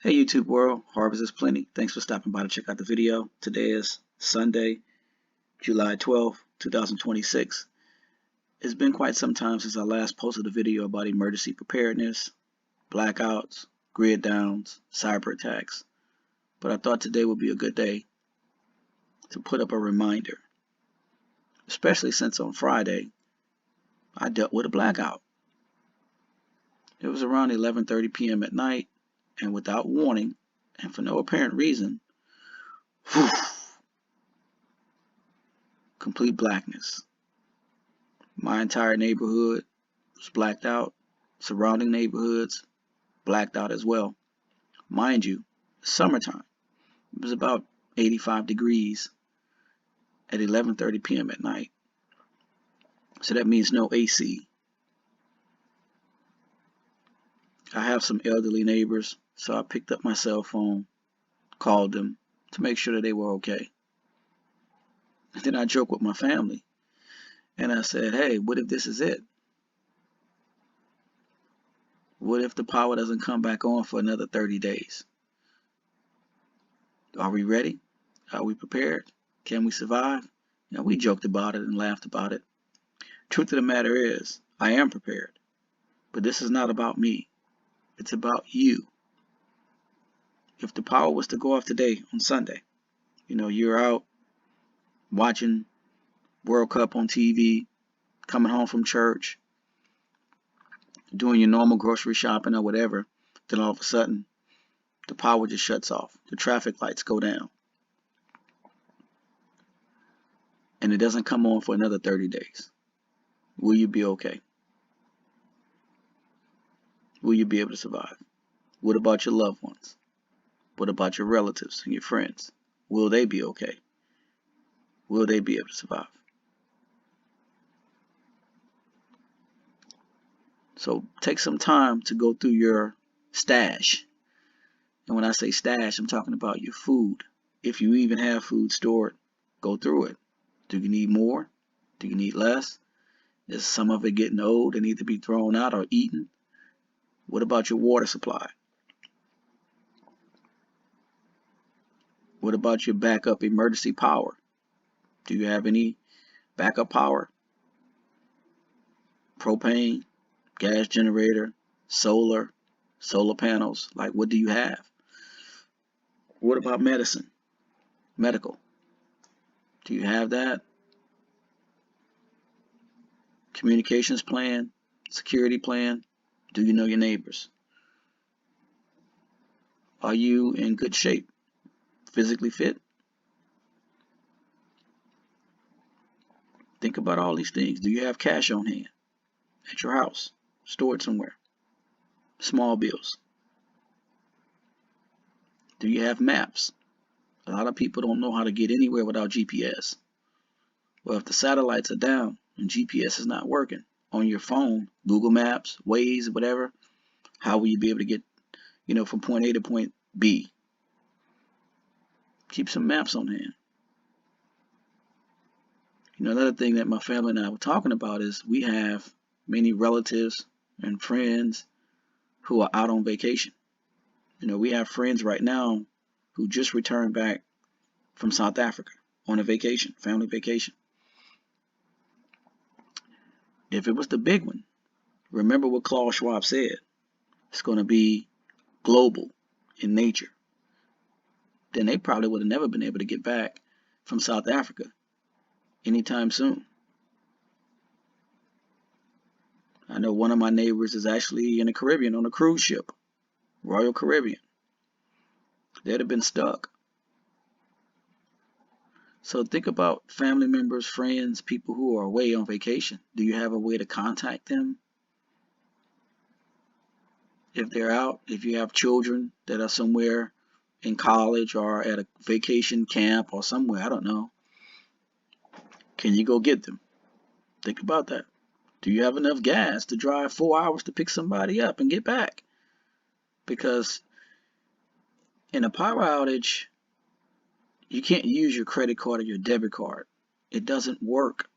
Hey YouTube world, harvest is plenty. Thanks for stopping by to check out the video. Today is Sunday, July 12th, 2026. It's been quite some time since I last posted a video about emergency preparedness, blackouts, grid downs, cyber attacks, but I thought today would be a good day to put up a reminder, especially since on Friday I dealt with a blackout. It was around 11:30 p.m. at night, and without warning and for no apparent reason, whew, complete blackness. My entire neighborhood was blacked out. Surrounding neighborhoods blacked out as well. Mind you, summertime. It was about 85 degrees at 11:30 p.m. at night. So that means no AC. I have some elderly neighbors, so I picked up my cell phone, called them to make sure that they were okay. And then I joked with my family and I said, hey, what if this is it? What if the power doesn't come back on for another 30 days? Are we ready? Are we prepared? Can we survive? We joked about it and laughed about it. Truth of the matter is, I am prepared. But this is not about me. It's about you. If the power was to go off today on Sunday, you're out watching World Cup on TV, coming home from church, doing your normal grocery shopping or whatever, then all of a sudden, the power just shuts off. The traffic lights go down. And it doesn't come on for another 30 days. Will you be okay? Will you be able to survive? What about your loved ones? What about your relatives and your friends? Will they be okay? Will they be able to survive? So take some time to go through your stash. And when I say stash, I'm talking about your food. If you even have food stored, go through it. Do you need more? Do you need less? Is some of it getting old and need to be thrown out or eaten? What about your water supply? What about your backup emergency power? Do you have any backup power? Propane, gas generator, solar panels? Like, what do you have? What about medicine? Medical. Do you have that? Communications plan, security plan? Do you know your neighbors? Are you in good shape? Physically fit? Think about all these things. Do you have cash on hand at your house, stored somewhere? Small bills. Do you have maps? A lot of people don't know how to get anywhere without GPS. Well, if the satellites are down and GPS is not working on your phone, Google Maps, Waze, whatever, how will you be able to get, from point A to point B? Keep some maps on hand. Another thing that my family and I were talking about is we have many relatives and friends who are out on vacation. We have friends right now who just returned back from South Africa on a vacation, family vacation. If it was the big one, remember what Klaus Schwab said, it's going to be global in nature. Then they probably would have never been able to get back from South Africa anytime soon. I know one of my neighbors is actually in the Caribbean on a cruise ship, Royal Caribbean. They'd have been stuck. So think about family members, friends, people who are away on vacation. Do you have a way to contact them? If they're out, if you have children that are somewhere in college or at a vacation camp or somewhere, I don't know. Can you go get them? Think about that. Do you have enough gas to drive 4 hours to pick somebody up and get back? Because in a power outage, you can't use your credit card or your debit card. It doesn't work.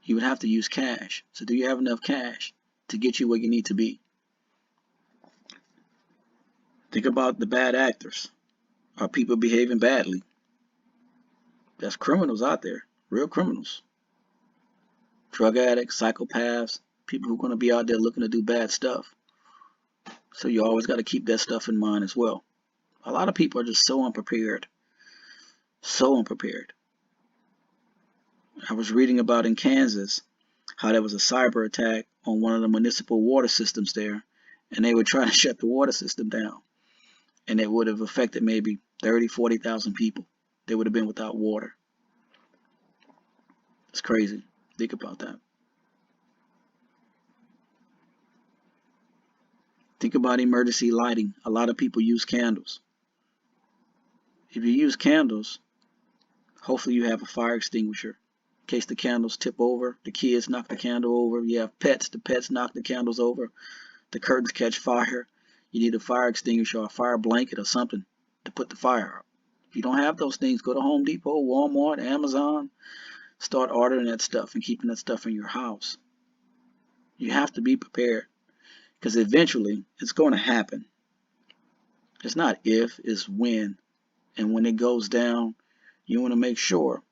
You would have to use cash. So do you have enough cash to get you where you need to be? Think about the bad actors. Are people behaving badly? There's criminals out there, real criminals. Drug addicts, psychopaths, people who are going to be out there looking to do bad stuff. So you always got to keep that stuff in mind as well. A lot of people are just so unprepared. So unprepared. I was reading about in Kansas how there was a cyber attack on one of the municipal water systems there, and they were trying to shut the water system down. And it would have affected maybe 30, 40,000 people. They would have been without water. It's crazy. Think about that. Think about emergency lighting. A lot of people use candles. If you use candles, hopefully you have a fire extinguisher in case the candles tip over, the kids knock the candle over. You have pets, the pets knock the candles over, the curtains catch fire. You need a fire extinguisher or a fire blanket or something to put the fire out. If you don't have those things, go to Home Depot, Walmart, Amazon. Start ordering that stuff and keeping that stuff in your house. You have to be prepared because eventually it's going to happen. It's not if, it's when. And when it goes down, you want to make sure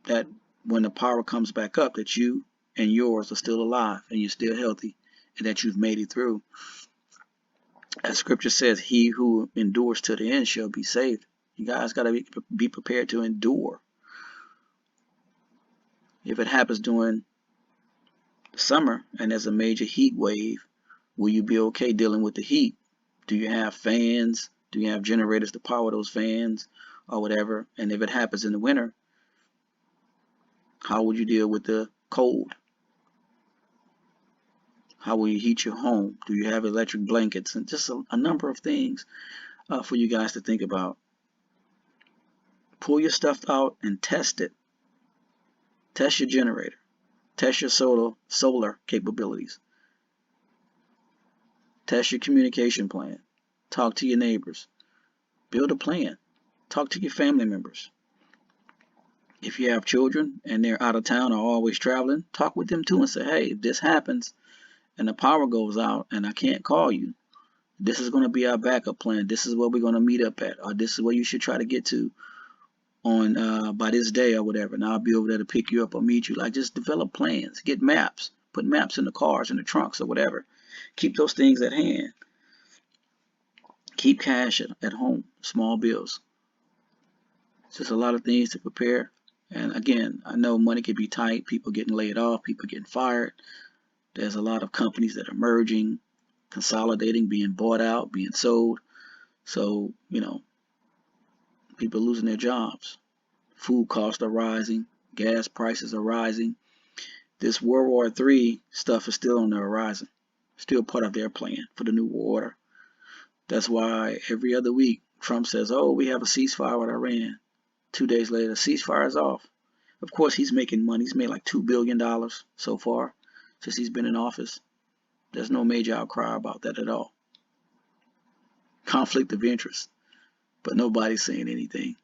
that when the power comes back up, that you and yours are still alive and you're still healthy and that you've made it through. As scripture says, he who endures to the end shall be saved. You guys got to be prepared to endure. If it happens during the summer and there's a major heat wave, will you be okay dealing with the heat? Do you have fans? Do you have generators to power those fans or whatever? And if it happens in the winter, how would you deal with the cold? How will you heat your home? Do you have electric blankets? And just a number of things for you guys to think about. Pull your stuff out and test it. Test your generator. Test your solar capabilities. Test your communication plan. Talk to your neighbors. Build a plan. Talk to your family members. If you have children and they're out of town or always traveling, talk with them too and say, hey, if this happens and the power goes out and I can't call you, this is going to be our backup plan. This is where we're going to meet up at, or this is where you should try to get to on by this day or whatever. And I'll be over there to pick you up or meet you. Like, just develop plans. Get maps. Put maps in the cars, in the trunks or whatever. Keep those things at hand. Keep cash at home. Small bills. It's just a lot of things to prepare. And again, I know money can be tight. People getting laid off. People getting fired. There's a lot of companies that are merging, consolidating, being bought out, being sold. So, you know, people losing their jobs. Food costs are rising. Gas prices are rising. This World War III stuff is still on the horizon. Still part of their plan for the new world order. That's why every other week Trump says, oh, we have a ceasefire with Iran. 2 days later, ceasefire is off. Of course, he's making money. He's made like $2 billion so far since he's been in office. There's no major outcry about that at all. Conflict of interest. But nobody's saying anything.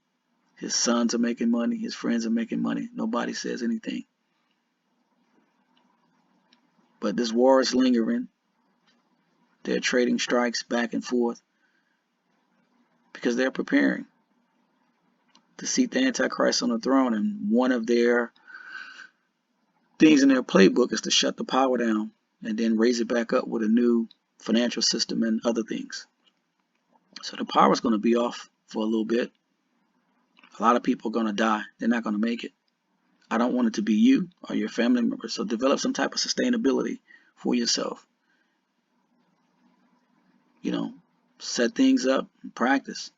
His sons are making money. His friends are making money. Nobody says anything. But this war is lingering. They're trading strikes back and forth because they're preparing to seat the Antichrist on the throne. And one of their things in their playbook is to shut the power down and then raise it back up with a new financial system and other things. So the power is going to be off for a little bit. A lot of people are going to die. They're not going to make it. I don't want it to be you or your family members. So develop some type of sustainability for yourself. You know, set things up and practice.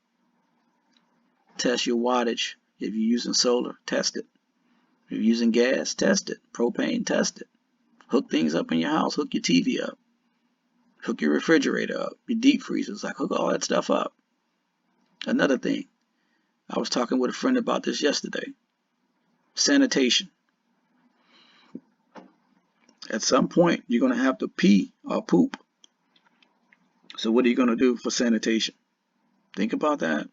Test your wattage. If you're using solar, test it. If you're using gas, test it. Propane, test it. Hook things up in your house. Hook your TV up. Hook your refrigerator up. Your deep freezers. Like, hook all that stuff up. Another thing. I was talking with a friend about this yesterday. Sanitation. At some point, you're going to have to pee or poop. So what are you going to do for sanitation? Think about that.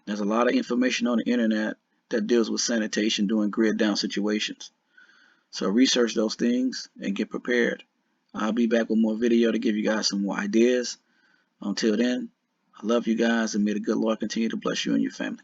There's a lot of information on the internet that deals with sanitation during grid down situations. So research those things and get prepared. I'll be back with more video to give you guys some more ideas. Until then, I love you guys, and may the good Lord continue to bless you and your family.